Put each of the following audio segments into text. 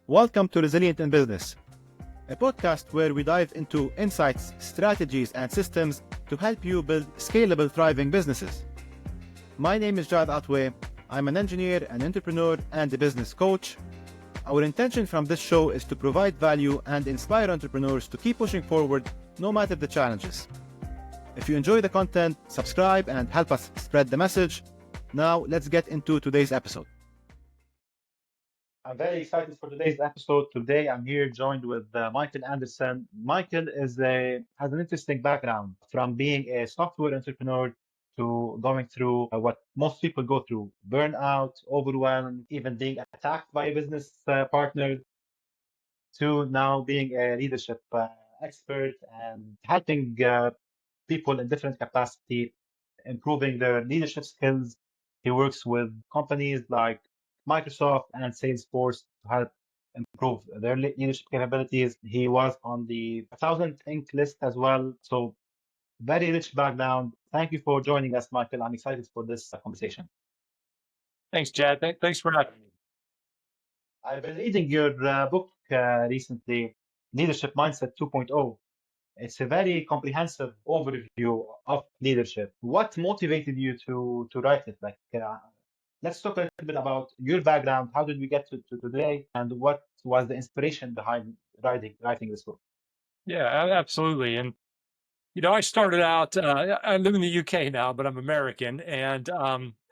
Welcome to Resilient in Business, a podcast where we dive into insights, strategies, and systems to help you build scalable, thriving businesses. My name is Jad Atwe. I'm an engineer, an entrepreneur, and a business coach. Our intention from this show is to provide value and inspire entrepreneurs to keep pushing forward no matter the challenges. If you enjoy the content, subscribe and help us spread the message. Now, let's get into today's episode. I'm very excited for today's episode. Today, I'm here joined with Michael Anderson. Michael has an interesting background from being a software entrepreneur to going through what most people go through: burnout, overwhelm, even being attacked by a business partner, to now being a leadership expert and helping people in different capacity, improving their leadership skills. He works with companies like Microsoft and Salesforce to help improve their leadership capabilities. He was on the 1,000 Inc. list as well. So very rich background. Thank you for joining us, Michael. I'm excited for this conversation. Thanks, Jad. Thanks for having me. I've been reading your book recently, Leadership Mindset 2.0. It's a very comprehensive overview of leadership. What motivated you to write it? Let's talk a little bit about your background. How did we get to today, and what was the inspiration behind writing this book? Yeah, absolutely. And I started out. I live in the UK now, but I'm American, and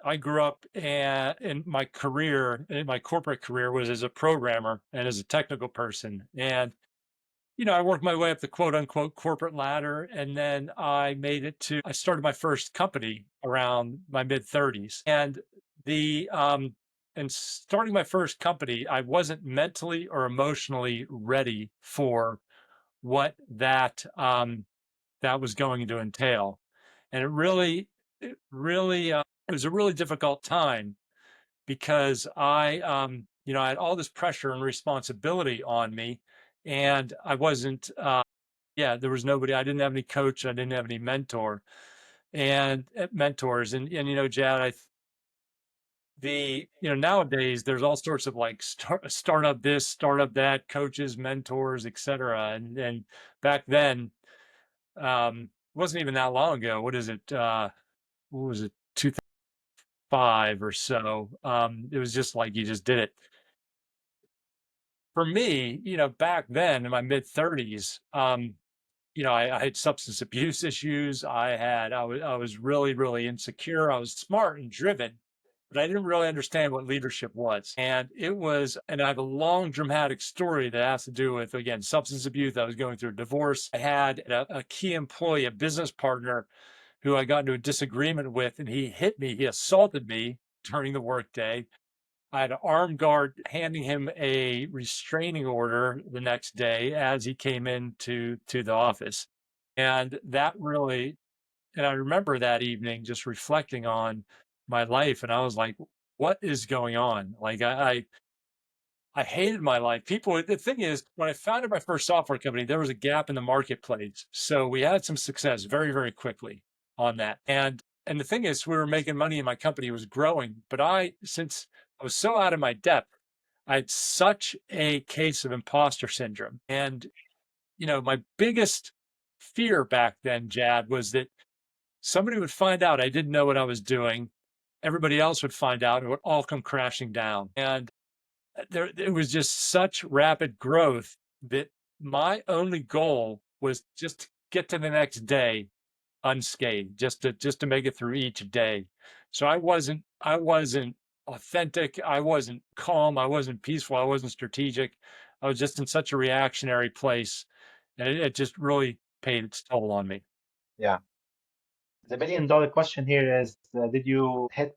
I grew up in my career, in my corporate career, was as a programmer and as a technical person. And I worked my way up the quote unquote corporate ladder, and then I started my first company around my mid 30s, and the and starting my first company, I wasn't mentally or emotionally ready for what that was going to entail. And it was a really difficult time because I had all this pressure and responsibility on me, and I wasn't, there was nobody. I didn't have any coach. I didn't have any mentors. And Jad, nowadays there's all sorts of like startup this, startup that, coaches, mentors, etc. And back then, wasn't even that long ago. What is it? What was it? 2005 or so. It was just like you just did it. For me, back then in my mid 30s, I had substance abuse issues. I was really, really insecure. I was smart and driven, but I didn't really understand what leadership was. And I have a long dramatic story that has to do with, again, substance abuse. I was going through a divorce. I had a key employee, a business partner who I got into a disagreement with, and he hit me. He assaulted me during the workday. I had an armed guard handing him a restraining order the next day as he came into the office. And I remember that evening just reflecting on my life. And I was like, what is going on? Like I hated my life. The thing is, when I founded my first software company, there was a gap in the marketplace. So we had some success very, very quickly on that. And the thing is, we were making money and my company was growing. But since I was so out of my depth, I had such a case of imposter syndrome. And, my biggest fear back then, Jad, was that somebody would find out I didn't know what I was doing. Everybody else would find out, and it would all come crashing down. And there was just such rapid growth that my only goal was just to get to the next day unscathed, just to make it through each day. So I wasn't authentic, I wasn't calm, I wasn't peaceful, I wasn't strategic. I was just in such a reactionary place, and it just really paid its toll on me. Yeah. The $1 million question here is: did you hit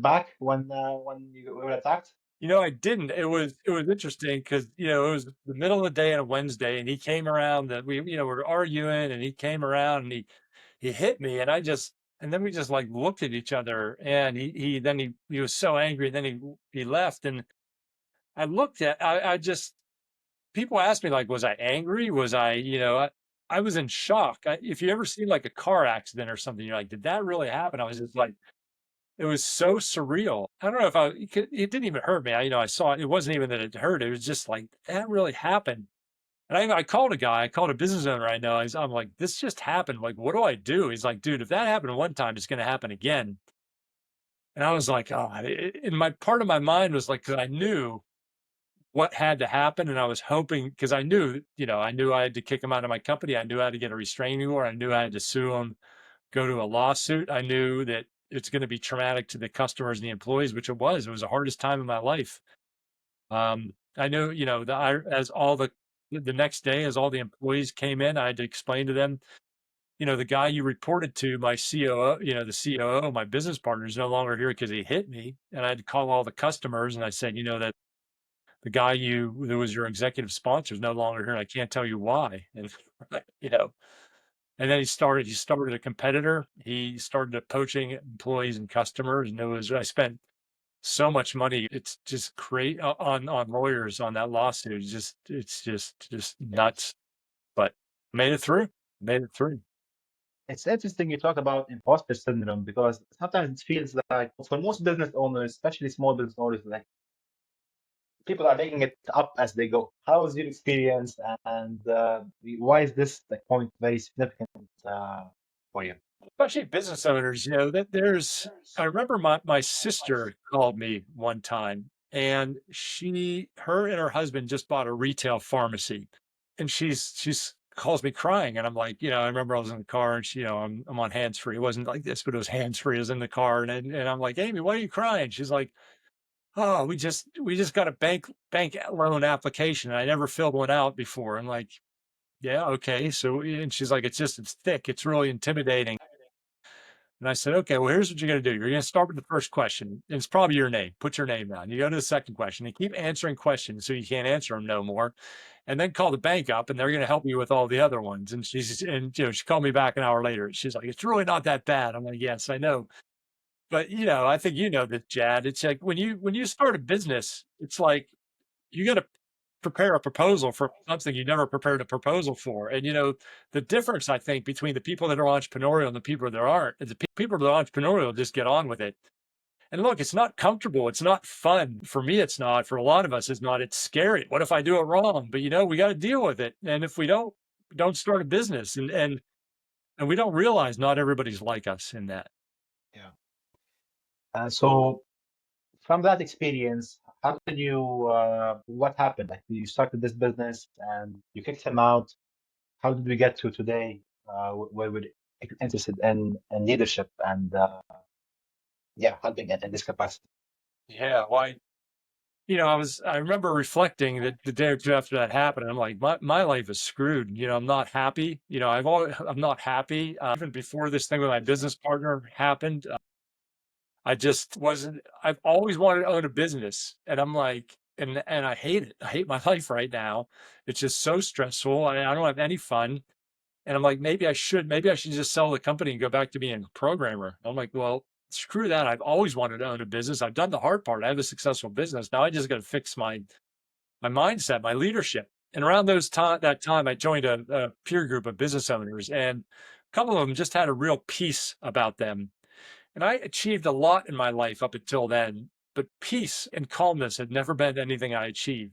back when you were attacked? I didn't. It was interesting because it was the middle of the day on a Wednesday, and he came around. That we were arguing, and he came around and he hit me, and then we just like looked at each other, and he was so angry. And then he left, and I just people asked me, like, was I angry? Was I was in shock. If you ever see like a car accident or something, you're like, did that really happen? I was just like, It was so surreal. I don't know if it didn't even hurt me. I saw it. It wasn't even that it hurt. It was just like, that really happened. And I called a guy, I called a business owner I know. I'm like, this just happened. Like, what do I do? He's like, dude, if that happened one time, it's going to happen again. And I was like, oh, and my part of my mind was like, 'cause I knew what had to happen. And I was hoping, because I knew I had to kick him out of my company. I knew I had to get a restraining order. I knew I had to sue him, go to a lawsuit. I knew that it's going to be traumatic to the customers and the employees, which it was. It was the hardest time of my life. I knew, as all the next day, as all the employees came in, I had to explain to them, the guy you reported to, my COO, the COO, my business partner, is no longer here because he hit me. And I had to call all the customers and I said, that the guy that was your executive sponsor is no longer here. And I can't tell you why. And, you know, and then he started a competitor. He started poaching employees and customers. And I spent so much money. It's just great on lawyers on that lawsuit. It's just nuts, but made it through, made it through. It's interesting you talk about imposter syndrome because sometimes it feels like for most business owners, especially small business owners, like people are making it up as they go. How was your experience, and why is this like point very significant for you? Especially business owners, I remember my sister called me one time and her and her husband just bought a retail pharmacy and she's calls me crying and I'm like, I remember I was in the car and I'm on hands free. It wasn't like this, but it was hands free. I was in the car and I'm like, Amy, why are you crying? She's like, oh, we just got a bank loan application. I never filled one out before. I'm like, yeah, okay. So, and she's like, it's thick. It's really intimidating. And I said, okay, well, here's what you're going to do. You're going to start with the first question. And it's probably your name. Put your name down. You go to the second question and keep answering questions so you can't answer them no more. And then call the bank up and they're going to help you with all the other ones. She called me back an hour later. She's like, it's really not that bad. I'm like, yes, I know. But, I think you know that, Jad. It's like when you start a business, it's like you got to prepare a proposal for something you never prepared a proposal for. And the difference I think between the people that are entrepreneurial and the people that aren't is the people that are entrepreneurial just get on with it. And look, it's not comfortable. It's not fun. For me, it's not. For a lot of us, it's not. It's scary. What if I do it wrong? But we got to deal with it. And if we don't start a business and we don't realize not everybody's like us in that. Yeah. So from that experience, how did you? What happened? Like you started this business and you kicked him out. How did we get to today, where we're interested in leadership and yeah, helping in this capacity? Yeah. Why? I remember reflecting that the day or two after that happened, I'm like, my life is screwed. I'm not happy. I'm not happy. Even before this thing with my business partner happened, I just wasn't, I've always wanted to own a business. And I'm like, and I hate it. I hate my life right now. It's just so stressful. I don't have any fun. And I'm like, maybe I should just sell the company and go back to being a programmer. I'm like, well, screw that. I've always wanted to own a business. I've done the hard part. I have a successful business. Now I just got to fix my mindset, my leadership. And around that time, I joined a peer group of business owners, and a couple of them just had a real peace about them. And I achieved a lot in my life up until then, but peace and calmness had never been anything I achieved.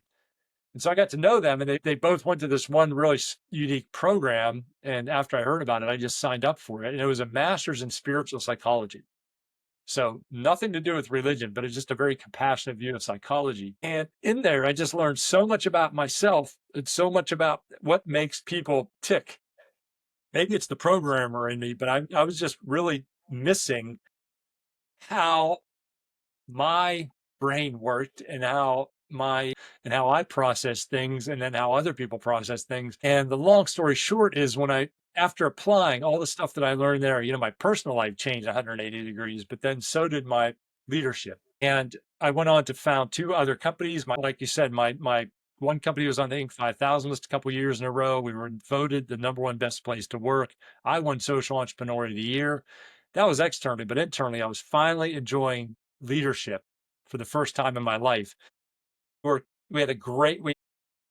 And so I got to know them, and they both went to this one really unique program. And after I heard about it, I just signed up for it. And it was a master's in spiritual psychology. So nothing to do with religion, but it's just a very compassionate view of psychology. And in there, I just learned so much about myself and so much about what makes people tick. Maybe it's the programmer in me, but I was just really missing how my brain worked and how I process things and then how other people process things. And the long story short is after applying all the stuff that I learned there, my personal life changed 180 degrees, but then so did my leadership. And I went on to found two other companies. Like you said, my one company was on the Inc. 5000 list a couple of years in a row. We were voted the number one best place to work. I won Social Entrepreneur of the Year. That was externally, but internally, I was finally enjoying leadership for the first time in my life. We had a great week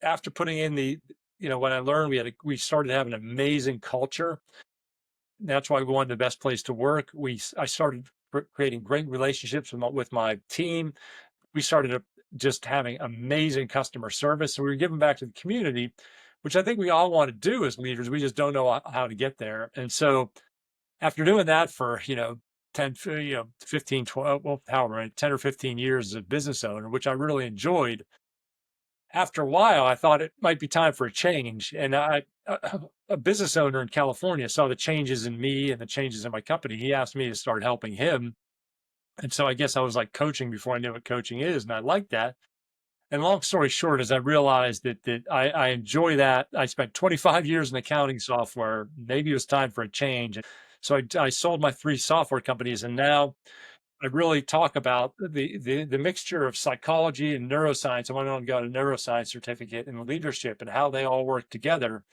after putting in what I learned. We started having an amazing culture. That's why we wanted the best place to work. I started creating great relationships with my team. We started just having amazing customer service. So we were giving back to the community, which I think we all want to do as leaders. We just don't know how to get there. And so after doing that for, 10, 15, 12, well, however, many, 10 or 15 years as a business owner, which I really enjoyed, after a while, I thought it might be time for a change. And a business owner in California saw the changes in me and the changes in my company. He asked me to start helping him. And so I guess I was like coaching before I knew what coaching is. And I liked that. And long story short is I realized that I enjoy that. I spent 25 years in accounting software. Maybe it was time for a change. So I sold my 3 software companies, and now I really talk about the mixture of psychology and neuroscience. I went on and got a neuroscience certificate in leadership and how they all work together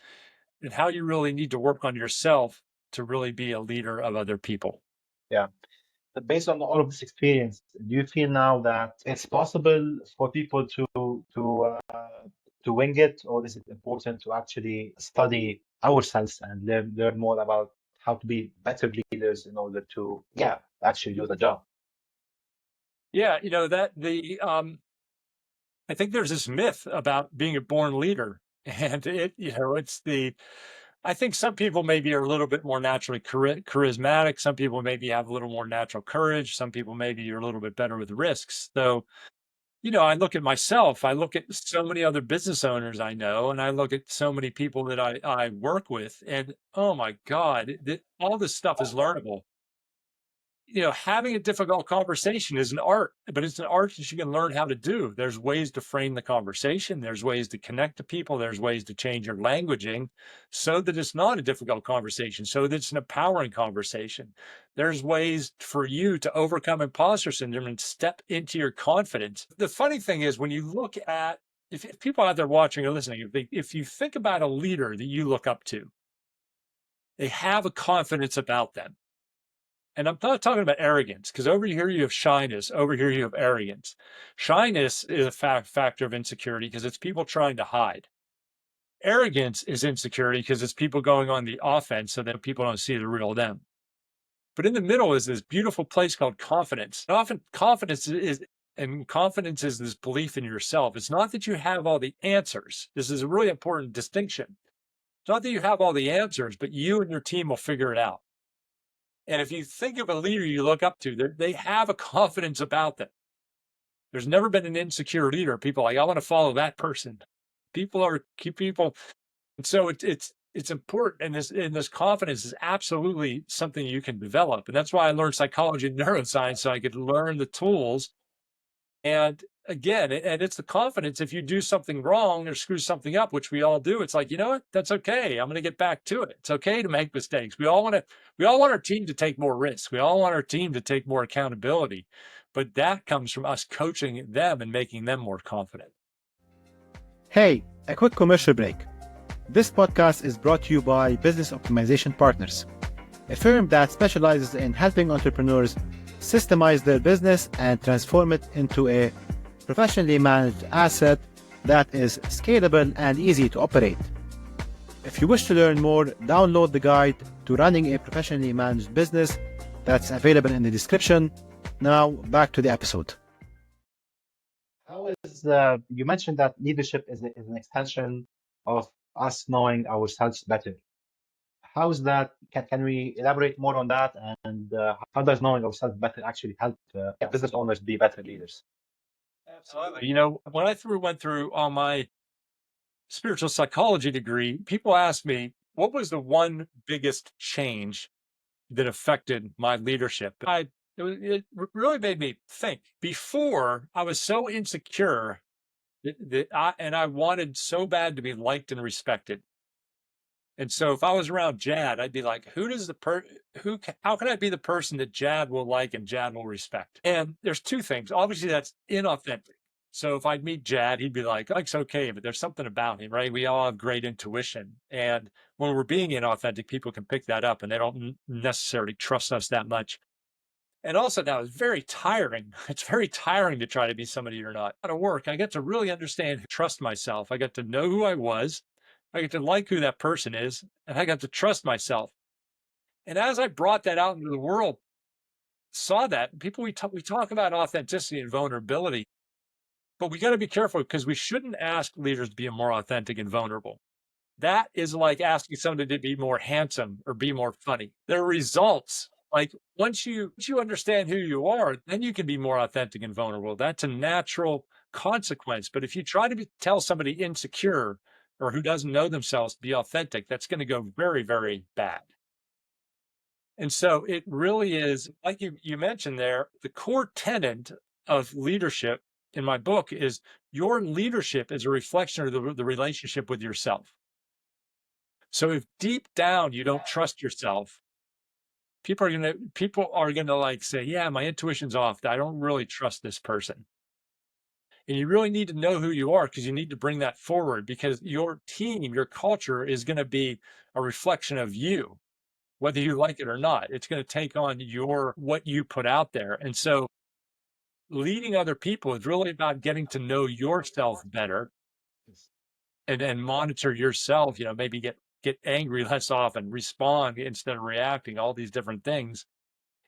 and how you really need to work on yourself to really be a leader of other people. Yeah. But based on all of this experience, do you feel now that it's possible for people to wing it, or is it important to actually study ourselves and learn more about how to be better leaders in order to, yeah, actually do the job? Yeah, I think there's this myth about being a born leader. And I think some people maybe are a little bit more naturally charismatic. Some people maybe have a little more natural courage. Some people maybe are a little bit better with risks. So, I look at myself, I look at so many other business owners I know, and I look at so many people that I work with, and oh my God, all this stuff is learnable. Having a difficult conversation is an art, but it's an art that you can learn how to do. There's ways to frame the conversation. There's ways to connect to people. There's ways to change your languaging so that it's not a difficult conversation, so that it's an empowering conversation. There's ways for you to overcome imposter syndrome and step into your confidence. The funny thing is when you look at, if people out there watching or listening, if you think about a leader that you look up to, they have a confidence about them. And I'm not talking about arrogance, because over here you have shyness, over here you have arrogance. Shyness is a factor of insecurity because it's people trying to hide. Arrogance is insecurity because it's people going on the offense so that people don't see the real them. But in the middle is this beautiful place called confidence. And often confidence is this belief in yourself. It's not that you have all the answers. This is a really important distinction. It's not that you have all the answers, but you and your team will figure it out. And if you think of a leader you look up to, they have a confidence about them. There's never been an insecure leader. People are like, I want to follow that person. And so it's important. And this confidence is absolutely something you can develop. And that's why I learned psychology and neuroscience, so I could learn the tools. And again, and it's the confidence. If you do something wrong or screw something up, which we all do, it's like, you know what? That's okay. I'm going to get back to it. It's okay to make mistakes. We all want our team to take more risks. We all want our team to take more accountability. But that comes from us coaching them and making them more confident. Hey, a quick commercial break. This podcast is brought to you by Business Optimization Partners, a firm that specializes in helping entrepreneurs systemize their business and transform it into a professionally managed asset that is scalable and easy to operate. If you wish to learn more, download the guide to running a professionally managed business that's available in the description. Now, back to the episode. How is you mentioned that leadership is an extension of us knowing ourselves better. How's that? Can we elaborate more on that? And how does knowing ourselves better actually help business owners be better leaders? Absolutely. When I went through on my spiritual psychology degree, people ask me, what was the one biggest change that affected my leadership? It really made me think. Before, I was so insecure and I wanted so bad to be liked and respected. And so if I was around Jad, I'd be like, how can I be the person that Jad will like and Jad will respect? And there's two things. Obviously, that's inauthentic. So if I'd meet Jad, he'd be like, it's okay, but there's something about him, right? We all have great intuition. And when we're being inauthentic, people can pick that up and they don't necessarily trust us that much. And also now it's very tiring. It's very tiring to try to be somebody you're not. Out of work, I get to really understand, trust myself. I got to know who I was. I get to like who that person is, and I got to trust myself. And as I brought that out into the world, saw that. People, we talk about authenticity and vulnerability, but we got to be careful because we shouldn't ask leaders to be more authentic and vulnerable. That is like asking somebody to be more handsome or be more funny. Their results, like once you understand who you are, then you can be more authentic and vulnerable. That's a natural consequence. But if you try to tell somebody insecure or who doesn't know themselves to be authentic, that's going to go very, very bad. And so it really is, like you mentioned there, the core tenet of leadership in my book is your leadership is a reflection of the relationship with yourself. So if deep down you don't trust yourself, people are gonna like say, yeah, my intuition's off. I don't really trust this person. And you really need to know who you are because you need to bring that forward because your team, your culture is going to be a reflection of you, whether you like it or not. It's going to take on your what you put out there. And so leading other people is really about getting to know yourself better and monitor yourself, maybe get angry less often, respond instead of reacting, all these different things.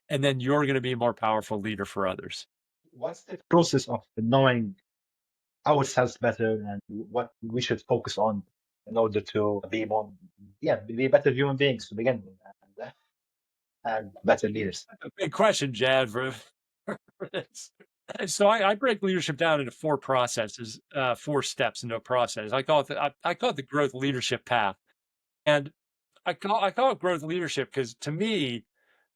And then you're going to be a more powerful leader for others. What's the process of knowing ourselves better and what we should focus on in order to be more, yeah, be better human beings to begin with and better leaders? A big question, Jad, for this. So I break leadership down into four processes, four steps into a process. I call it the growth leadership path. And I call it growth leadership because to me,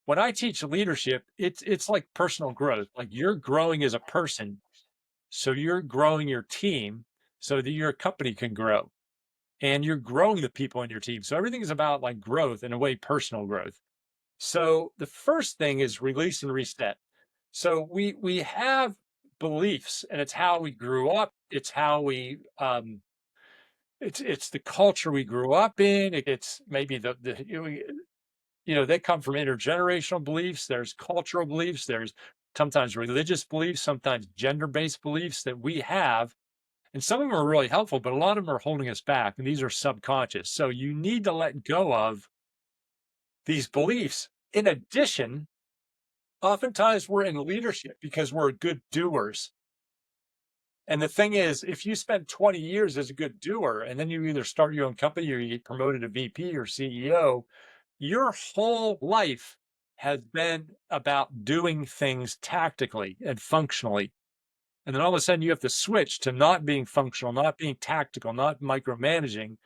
when I teach leadership, it's like personal growth. Like you're growing as a person, so you're growing your team so that your company can grow, and you're growing the people in your team. So everything is about like growth, in a way, personal growth. So the first thing is release and reset. So we have beliefs, and it's how we grew up. It's how we it's the culture we grew up in. It's maybe they come from intergenerational beliefs. There's cultural beliefs. There's sometimes religious beliefs, sometimes gender-based beliefs that we have. And some of them are really helpful, but a lot of them are holding us back. And these are subconscious. So you need to let go of these beliefs. In addition, oftentimes we're in leadership because we're good doers. And the thing is, if you spend 20 years as a good doer, and then you either start your own company or you get promoted to VP or CEO, your whole life has been about doing things tactically and functionally. And then all of a sudden you have to switch to not being functional, not being tactical, not micromanaging.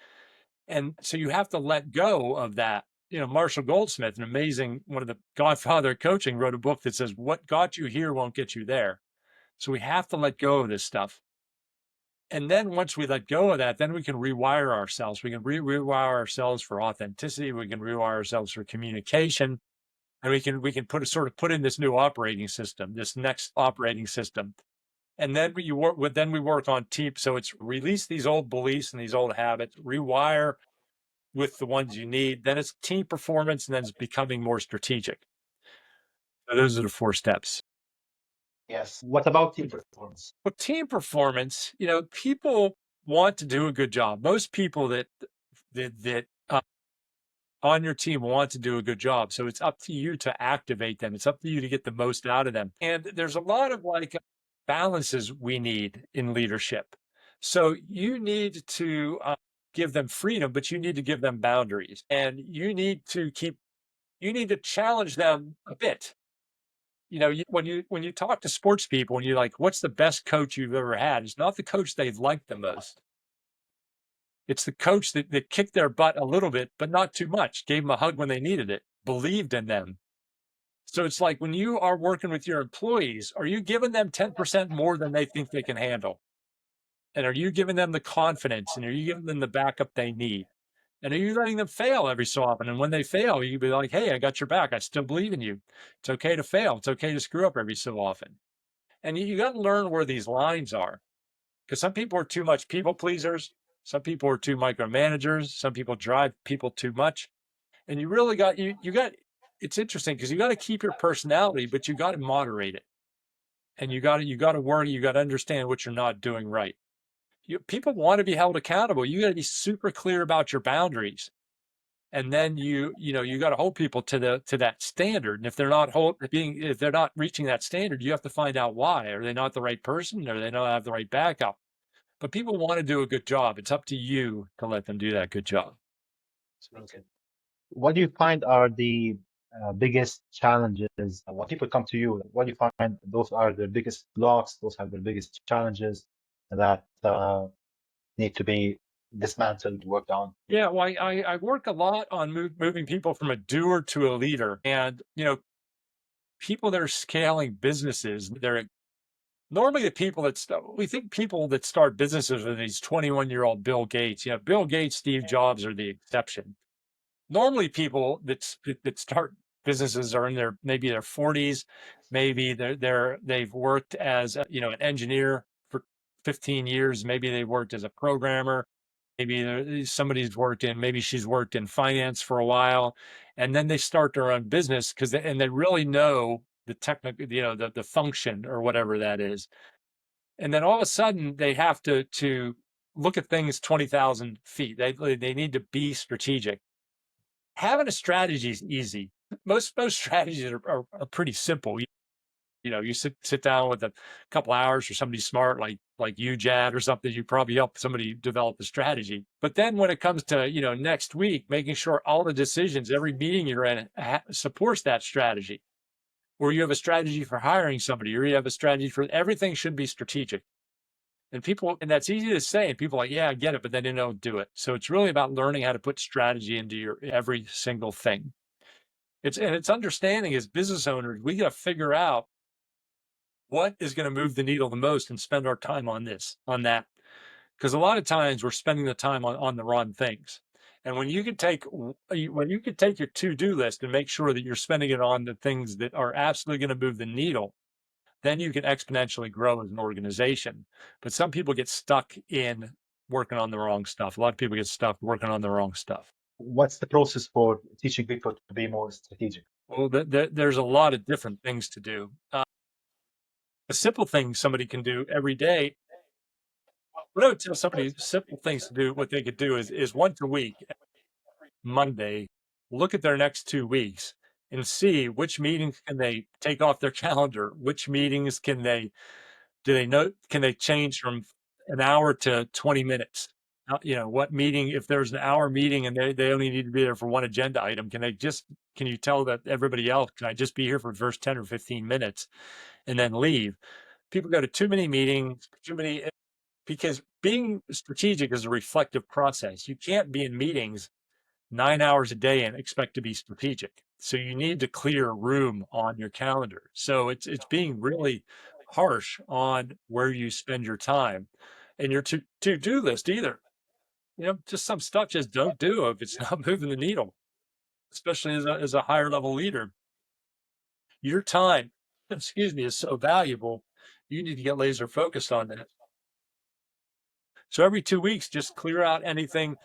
And so you have to let go of that. Marshall Goldsmith, an amazing, one of the godfather of coaching, wrote a book that says, what got you here won't get you there. So we have to let go of this stuff. And then once we let go of that, then we can rewire ourselves. We can rewire ourselves for authenticity. We can rewire ourselves for communication. And we can put in this new operating system, this next operating system. And then we work on team. So it's release these old beliefs and these old habits, rewire with the ones you need. Then it's team performance, and then it's becoming more strategic. So those are the four steps. Yes. What about team performance? Well, team performance, people want to do a good job. Most people that on your team want to do a good job. So it's up to you to activate them. It's up to you to get the most out of them. And there's a lot of like balances we need in leadership. So you need to give them freedom, but you need to give them boundaries, and you need to challenge them a bit. When you talk to sports people and you're like, what's the best coach you've ever had? It's not the coach they've liked the most. It's the coach that kicked their butt a little bit, but not too much, gave them a hug when they needed it, believed in them. So it's like when you are working with your employees, are you giving them 10% more than they think they can handle? And are you giving them the confidence, and are you giving them the backup they need? And are you letting them fail every so often? And when they fail, you be like, hey, I got your back. I still believe in you. It's okay to fail. It's okay to screw up every so often. And you got to learn where these lines are, because some people are too much people pleasers. Some people are too micromanagers. Some people drive people too much. And you really got, it's interesting because you got to keep your personality, but you got to moderate it. And you got to worry, you got to understand what you're not doing right. People want to be held accountable. You got to be super clear about your boundaries. And then you got to hold people to that standard. And if they're not reaching that standard, you have to find out why. Are they not the right person? Or they not have the right backup? But people want to do a good job. It's up to you to let them do that good job. Absolutely. What do you find are the biggest challenges when people come to you? What do you find those are the biggest blocks? Those are the biggest challenges that need to be dismantled, worked on? Yeah, well, I work a lot on moving people from a doer to a leader. And, people that are scaling businesses, they're normally the people we think people that start businesses are these 21-year-old Bill Gates. Bill Gates, Steve Jobs are the exception. Normally people that start businesses are in maybe their 40s, maybe they've worked as an engineer for 15 years, maybe they worked as a programmer, maybe she's worked in finance for a while, and then they start their own business and they really know the technical, the function or whatever that is. And then all of a sudden they have to look at things 20,000 feet. They need to be strategic. Having a strategy is easy. Most strategies are pretty simple. You sit down with a couple hours or somebody smart like you, Jad, or something. You probably help somebody develop a strategy. But then when it comes to next week, making sure all the decisions, every meeting you're in supports that strategy. Or you have a strategy for hiring somebody, or you have a strategy for everything should be strategic. And that's easy to say, and people are like, yeah, I get it, but then they don't do it. So it's really about learning how to put strategy into your every single thing. It's understanding as business owners, we got to figure out what is going to move the needle the most and spend our time on that. Because a lot of times we're spending the time on the wrong things. And when you could take your to-do list and make sure that you're spending it on the things that are absolutely going to move the needle, then you can exponentially grow as an organization. But some people get stuck in working on the wrong stuff. A lot of people get stuck working on the wrong stuff. What's the process for teaching people to be more strategic? Well, there's a lot of different things to do. A simple thing somebody can do every day. What I would tell somebody simple things to do, what they could do is once a week, Monday, look at their next 2 weeks and see which meetings can they take off their calendar, which meetings can they change from an hour to 20 minutes? What meeting, if there's an hour meeting and they only need to be there for one agenda item, can you tell that everybody else, can I just be here for the first 10 or 15 minutes and then leave? People go to too many meetings, because being strategic is a reflective process. You can't be in meetings 9 hours a day and expect to be strategic. So you need to clear room on your calendar. So it's being really harsh on where you spend your time and your to-do list either. Just some stuff just don't do if it's not moving the needle, especially as a higher level leader. Your time, is so valuable. You need to get laser focused on that. So every 2 weeks, just clear out anything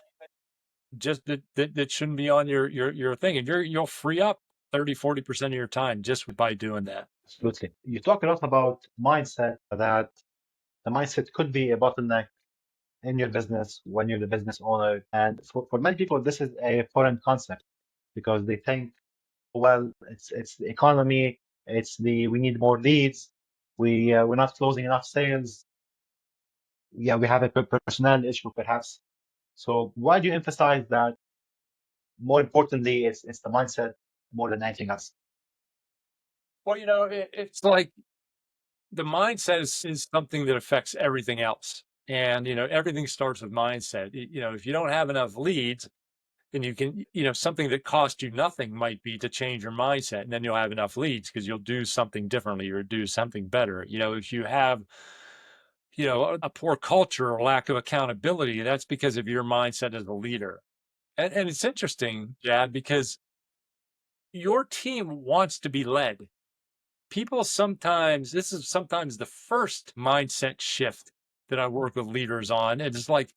just that shouldn't be on your thing, and you'll free up 30-40% of your time just by doing that. Absolutely. You talk a lot about mindset, that the mindset could be a bottleneck in your business when you're the business owner. And for many people, this is a foreign concept because they think, well, it's the economy, we need more leads, we're not closing enough sales. Yeah, we have a personnel issue perhaps. So why do you emphasize that? More importantly, it's the mindset more than anything else. Well, it's like the mindset is something that affects everything else. And, everything starts with mindset. If you don't have enough leads, then you can, something that costs you nothing might be to change your mindset. And then you'll have enough leads because you'll do something differently or do something better. If you have, a poor culture or lack of accountability, that's because of your mindset as a leader. And it's interesting, Jad, because your team wants to be led. This is sometimes the first mindset shift that I work with leaders on. It's like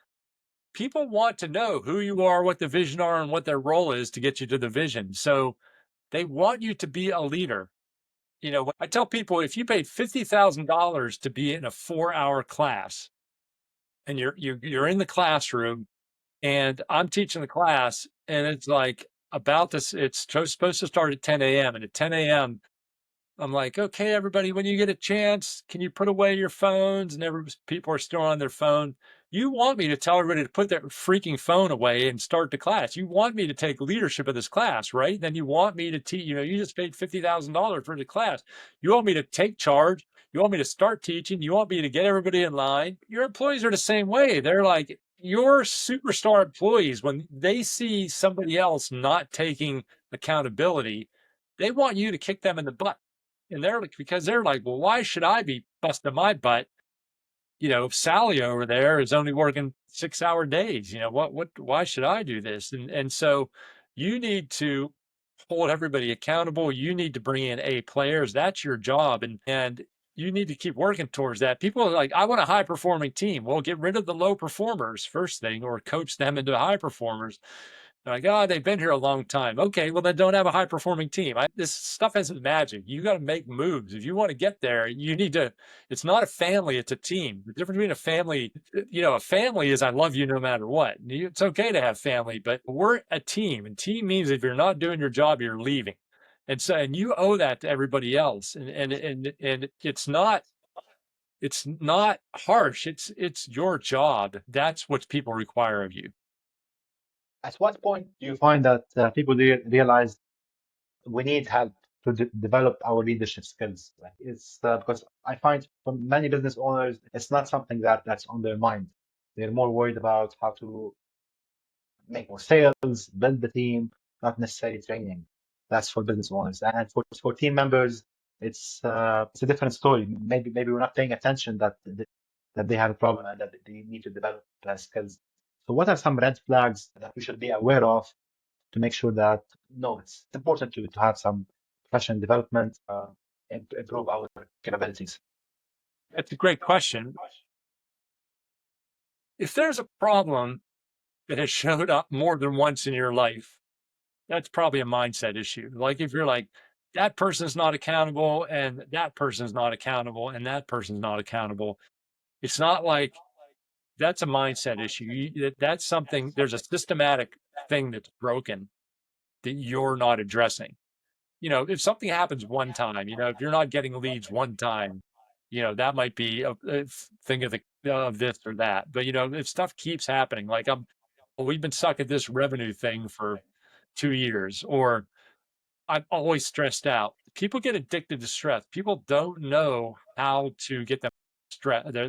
people want to know who you are, what the vision are, and what their role is to get you to the vision. So they want you to be a leader. I tell people, if you paid $50,000 to be in a 4-hour class and you're in the classroom And I'm teaching the class, and it's like about this, it's supposed to start at 10 a.m. And at 10 a.m., I'm like, okay, everybody, when you get a chance, can you put away your phones? And people are still on their phone. You want me to tell everybody to put their freaking phone away and start the class. You want me to take leadership of this class, right? Then you want me to teach, you just paid $50,000 for the class. You want me to take charge. You want me to start teaching. You want me to get everybody in line. Your employees are the same way. They're like, your superstar employees, when they see somebody else not taking accountability, they want you to kick them in the butt. And because they're like, well, why should I be busting my butt? If Sally over there is only working 6-hour days, why should I do this? And so you need to hold everybody accountable. You need to bring in A players. That's your job. And you need to keep working towards that. People are like, I want a high performing team. Well, get rid of the low performers first thing, or coach them into high performers. They're like, oh, they've been here a long time. Okay, well, then don't have a high performing team. This stuff isn't magic. You got to make moves. If you want to get there, you need to, it's not a family, it's a team. The difference between a family is I love you no matter what. It's okay to have family, but we're a team. And team means if you're not doing your job, you're leaving. And you owe that to everybody else. And it's not harsh. It's your job. That's what people require of you. At what point do you find that people realize we need help to develop our leadership skills? Like it's because I find for many business owners, it's not something that's on their mind. They're more worried about how to make more sales, build the team, not necessarily training. That's for business owners, and for team members, it's a different story. Maybe we're not paying attention that they have a problem and that they need to develop skills. So, what are some red flags that we should be aware of to make sure that no, it's important to have some professional development, improve our capabilities? That's a great question. If there's a problem that has showed up more than once in your life, that's probably a mindset issue. Like if you're like, that person's not accountable and that person's not accountable and that person's not accountable, it's not like that's a mindset issue. That's something, there's a systematic thing that's broken that you're not addressing. If something happens one time, if you're not getting leads one time, that might be a thing of this or that. But, if stuff keeps happening, like we've been stuck at this revenue thing for 2 years, or I'm always stressed out. People get addicted to stress. People don't know how to get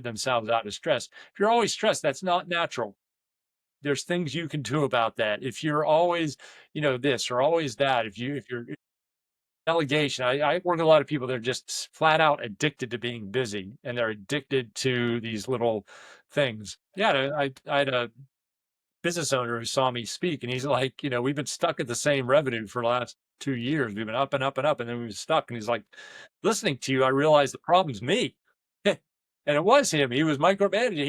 themselves out of stress. If you're always stressed, that's not natural. There's things you can do about that. If you're always, this or always that, if you're delegation, I work with a lot of people that are just flat out addicted to being busy, and they're addicted to these little things. Yeah, I had a business owner who saw me speak, and he's like, we've been stuck at the same revenue for the last 2 years. We've been up and up and up, and then we were stuck. And he's like, listening to you, I realized the problem's me. And it was him. He was micromanaging.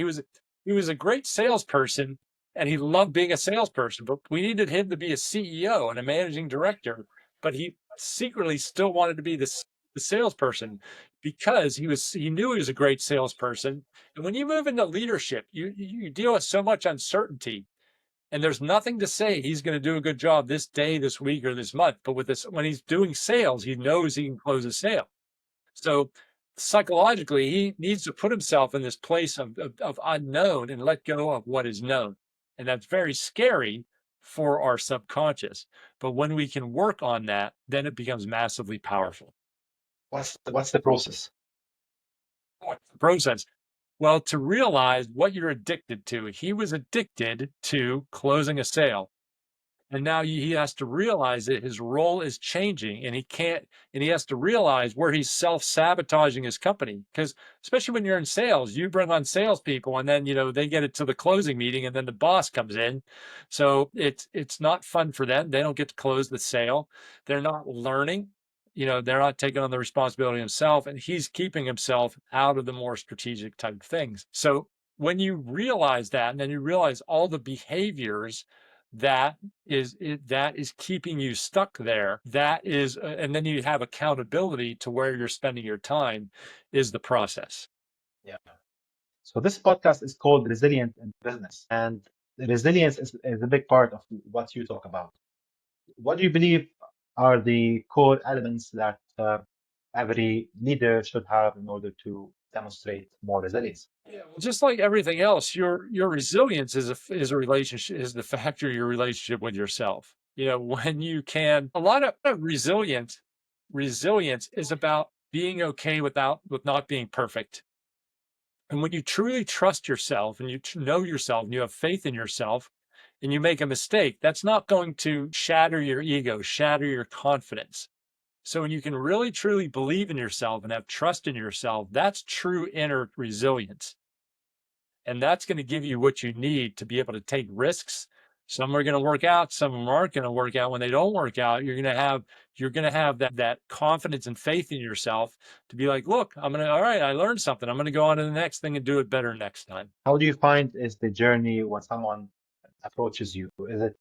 He was a great salesperson, and he loved being a salesperson, but we needed him to be a CEO and a managing director. But he secretly still wanted to be the salesperson because he knew he was a great salesperson. And when you move into leadership, you deal with so much uncertainty. And there's nothing to say he's going to do a good job this day, this week, or this month. But when he's doing sales, he knows he can close a sale. So psychologically, he needs to put himself in this place of unknown and let go of what is known. And that's very scary for our subconscious. But when we can work on that, then it becomes massively powerful. What's the process? What's the process? Well, to realize what you're addicted to. He was addicted to closing a sale. And now he has to realize that his role is changing, and he has to realize where he's self-sabotaging his company. Because especially when you're in sales, you bring on salespeople, and then, they get it to the closing meeting, and then the boss comes in. So it's not fun for them. They don't get to close the sale. They're not learning. They're not taking on the responsibility himself, and he's keeping himself out of the more strategic type things. So when you realize that, and then you realize all the behaviors that is keeping you stuck there, and then you have accountability to where you're spending your time, is the process. Yeah. So this podcast is called Resilient in Business, and resilience is a big part of what you talk about. What do you believe are the core elements that every leader should have in order to demonstrate more resilience? Yeah, well, just like everything else, your resilience is a relationship, is the factor of your relationship with yourself. When you can, a lot of resilience is about being okay with not being perfect. And when you truly trust yourself and you know yourself and you have faith in yourself and you make a mistake, that's not going to shatter your ego, shatter your confidence. So when you can really truly believe in yourself and have trust in yourself, that's true inner resilience. And that's going to give you what you need to be able to take risks. Some are going to work out, some of them aren't going to work out. When they don't work out, you're going to have that confidence and faith in yourself to be like, look, all right, I learned something. I'm going to go on to the next thing and do it better next time. How do you find is the journey when someone approaches you? Is it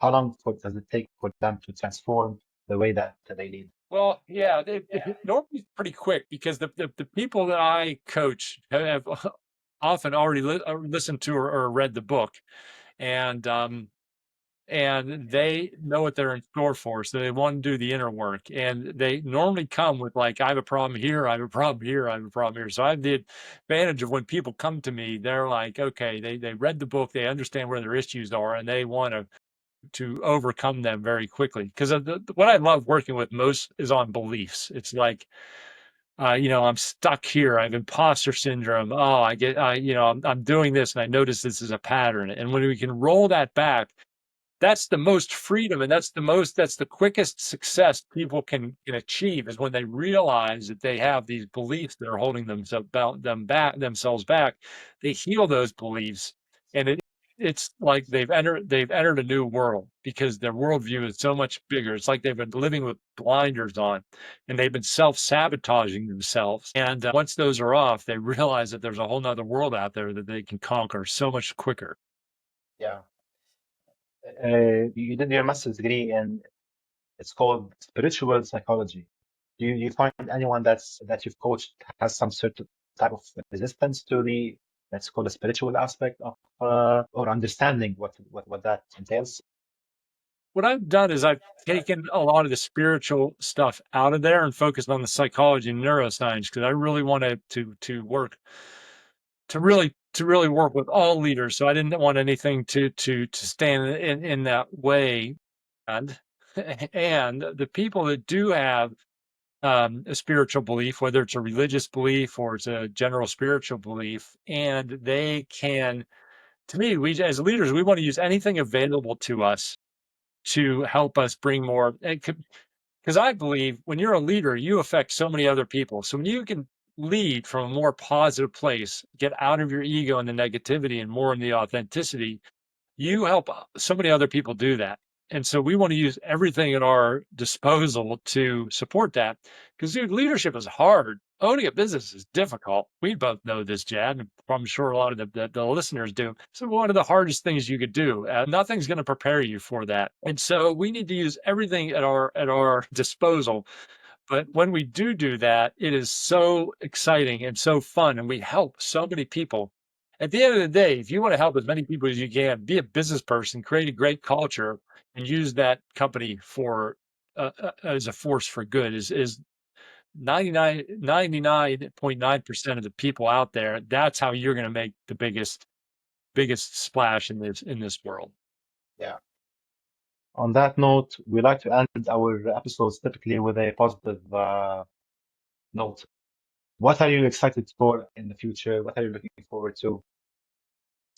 how long does it take for them to transform the way that they lead? Well, yeah, it normally pretty quick because the people that I coach have often already listened to or read the book, and they know what they're in store for, so they want to do the inner work, and they normally come with like, I have a problem here, I have a problem here, I have a problem here. So I have the advantage of when people come to me, they're like, okay, they read the book, they understand where their issues are, and they want to overcome them very quickly. Because what I love working with most is on beliefs. It's like, I'm stuck here. I have imposter syndrome. Oh, I'm doing this, and I notice this is a pattern. And when we can roll that back, that's the most freedom, and that's the quickest success people can achieve, is when they realize that they have these beliefs that are holding themselves back. They heal those beliefs, and it's like they've entered a new world, because their worldview is so much bigger. It's like they've been living with blinders on, and they've been self-sabotaging themselves. And once those are off, they realize that there's a whole nother world out there that they can conquer so much quicker. Yeah. You did your master's degree in it's called spiritual psychology. Do you find anyone that you've coached has some certain type of resistance to the let's call the spiritual aspect of or understanding what that entails? What I've done is I've taken a lot of the spiritual stuff out of there and focused on the psychology and neuroscience, because I really wanted to really work with all leaders. So I didn't want anything to stand in that way. And and the people that do have a spiritual belief, whether it's a religious belief or it's a general spiritual belief, and they can, to me, we as leaders, we want to use anything available to us to help us bring more. Because I believe when you're a leader, you affect so many other people. So when you can lead from a more positive place, get out of your ego and the negativity and more in the authenticity, you help so many other people do that. And so we want to use everything at our disposal to support that. Because, dude, leadership is hard. Owning a business is difficult. We both know this, Jad, and I'm sure a lot of the listeners do. So one of the hardest things you could do. Nothing's going to prepare you for that. And so we need to use everything at our disposal. But when we do that, it is so exciting and so fun, and we help so many people. At the end of the day, if you want to help as many people as you can, be a business person, create a great culture, and use that company for as a force for good, is 99.9% of the people out there. That's how you're going to make the biggest splash in this world. Yeah. On that note, we like to end our episodes typically with a positive note. What are you excited for in the future? What are you looking forward to?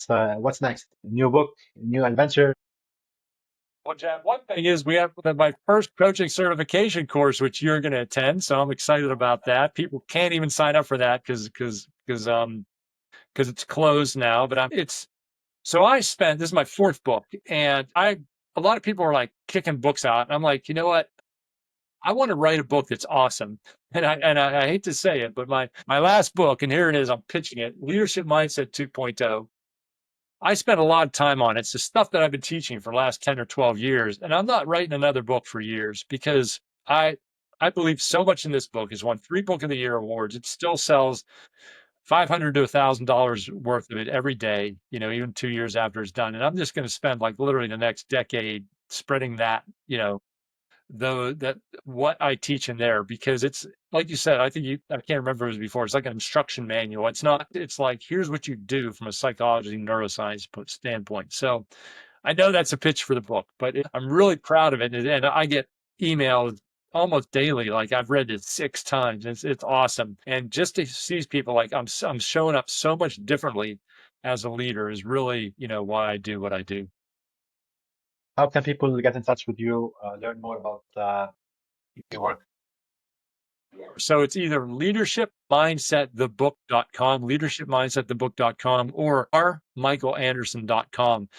What's next? New book, new adventure? Well, Chad, one thing is we have my first coaching certification course, which you're going to attend. So I'm excited about that. People can't even sign up for that because it's closed now. But so this is my fourth book, and a lot of people are like kicking books out, and I'm like, you know what? I want to write a book that's awesome. And I hate to say it, but my last book, and here it is, I'm pitching it, Leadership Mindset 2.0. I spent a lot of time on it. It's the stuff that I've been teaching for the last 10 or 12 years. And I'm not writing another book for years, because I believe so much in this book. It's won 3 Book of the Year awards. It still sells $500 to $1,000 worth of it every day, even 2 years after it's done. And I'm just going to spend like literally the next decade spreading that, that what I teach in there, because it's like you said, I can't remember if it was before. It's like an instruction manual. It's like, here's what you do from a psychology, neuroscience standpoint. So I know that's a pitch for the book, but I'm really proud of it. And I get emails almost daily. Like I've read it 6 times. It's awesome. And just to see people like I'm showing up so much differently as a leader is really, why I do what I do. How can people get in touch with you, learn more about your work? So it's either leadershipmindsetthebook.com, or rmichaelanderson.com.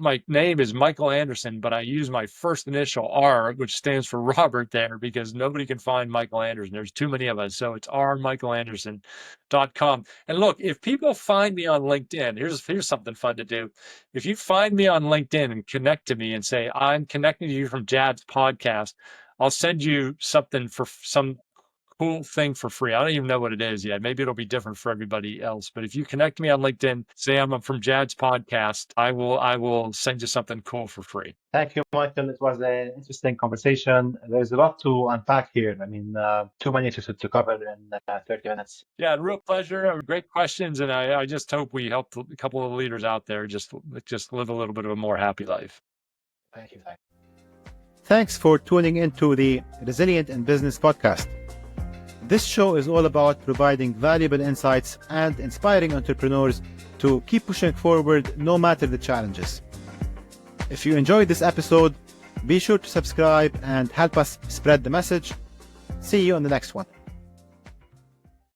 My name is Michael Anderson, but I use my first initial R, which stands for Robert there, because nobody can find Michael Anderson. There's too many of us. So it's rmichaelanderson.com. And look, if people find me on LinkedIn, here's something fun to do. If you find me on LinkedIn and connect to me and say, I'm connecting to you from Jad's podcast, I'll send you something for some cool thing for free. I don't even know what it is yet. Maybe it'll be different for everybody else. But if you connect me on LinkedIn, say I'm from Jad's podcast, I will send you something cool for free. Thank you, Michael. It was an interesting conversation. There's a lot to unpack here. I mean, too many to cover in 30 minutes. Yeah, real pleasure. Great questions. And I just hope we helped a couple of leaders out there just live a little bit of a more happy life. Thank you. Thanks for tuning into the Resilient in Business podcast. This show is all about providing valuable insights and inspiring entrepreneurs to keep pushing forward no matter the challenges. If you enjoyed this episode, be sure to subscribe and help us spread the message. See you on the next one.